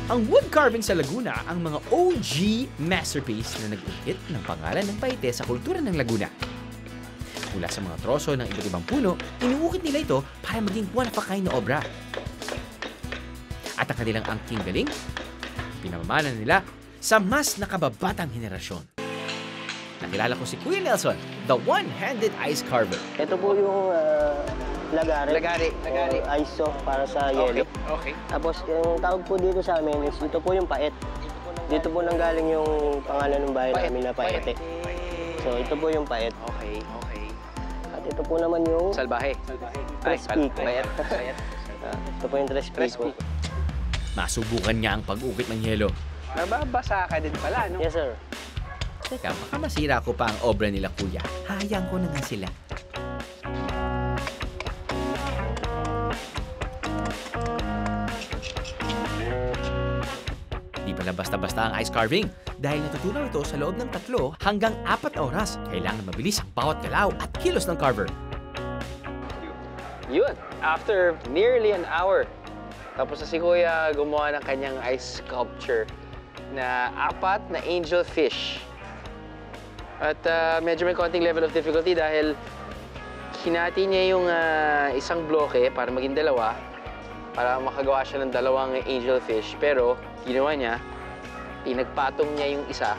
Ang wood carving sa Laguna ang mga OG masterpiece na nag-ukit ng pangalan ng Paite sa kultura ng Laguna. Mula sa mga troso ng iba't ibang puno, inuukit nila ito para maging one of a kind na obra. At ang kanilang angking galing, pinamamana nila sa mas nakababatang henerasyon. Nakilala ko si Kuya Nelson, the one-handed ice carver. Ito po yung lagari. ISO para sa yelo. Okay. Tapos yung tawag po dito sa amin is ito po yung paet. Dito po nanggaling yung pangalan ng bayan namin na Paete. So ito po yung paet. Okay. At ito po naman yung Salbahe. Tres Pico. Bayat. Ito po yung Tres Pico. Masubukan niya ang pag-ukit ng yelo. Nababasa ka din pala, no? Yes, sir. Teka, baka masira ko pa ang obra nila kuya. Hayaan ko na nga sila. Di pala basta-basta ang ice carving dahil natutunan ito sa loob ng 3 hanggang 4 na oras. Kailangan mabilis ang bawat galaw at kilos ng carver. Yun. After nearly an hour, tapos na si Kuya gumawa ng kanyang ice sculpture na 4 na angel fish. At medyo may konting level of difficulty dahil hinati niya yung isang bloke para maging 2 para makagawa siya ng 2 angel fish. Pero ginawa niya, pinagpatong niya yung isa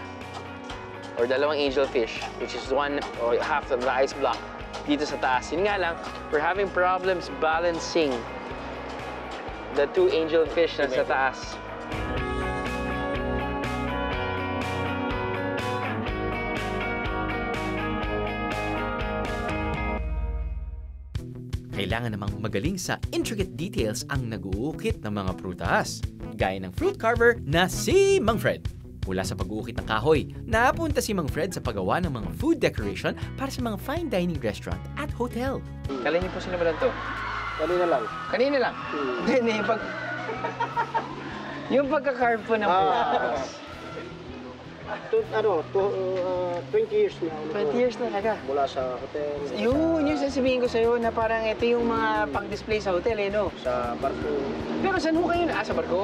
or 2 angel fish, which is 1 or half of the ice block dito sa taas. Yun nga lang, we're having problems balancing the 2 angel fish na sa taas. Kailangan namang magaling sa intricate details ang nag-uukit ng mga prutas. Gaya ng fruit carver na si Mang Fred. Mula sa pag-uukit ng kahoy, napunta si Mang Fred sa paggawa ng mga food decoration para sa mga fine dining restaurant at hotel. Kailan niyo po sinimulan to? Kanina lang. Kanina lang? Hindi, yung pagka-carve po ng prutas. 20 years na. 20 years na talaga. Mula sa hotel. Yun, yung sasabihin ko sa'yo na parang ito yung mga pang-display sa hotel, eh, no? Sa barko. Pero saan ho kayo? Sa barko.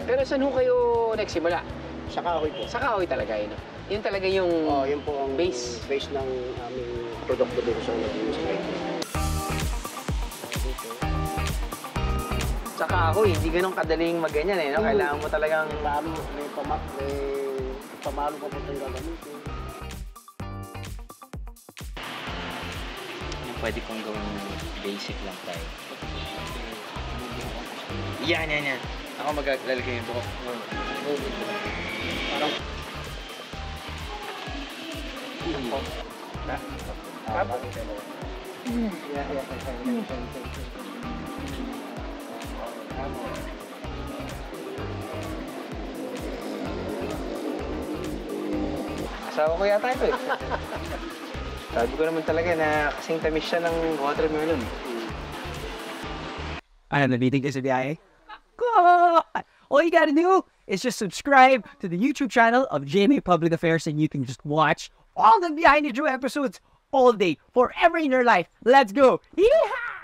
Pero saan ho kayo nagsimula? Sa kahoy po. Sa kahoy talaga, eh, no? Yun talaga yung Yun po ang base. base ng aming produkto dito sa Laguna. Sa kahoy, hindi ganun kadaling magganyan, eh, no? Kailangan mo talagang... May pamalo pa po itong gagamitin. Pwede kong gawin basic lang tayo. Yan. Ako maglalagay yung buhok. Parang... Asawa ko yata ito, eh. Sabi ko naman talaga na kasing tamis siya ng watermelon. Ano, nabitig ka sa biyahe? God! All you gotta do is just subscribe to the YouTube channel of GMA Public Affairs and you can just watch all the Behind the Drew episodes all day, forever in your life. Let's go! Yeehaw!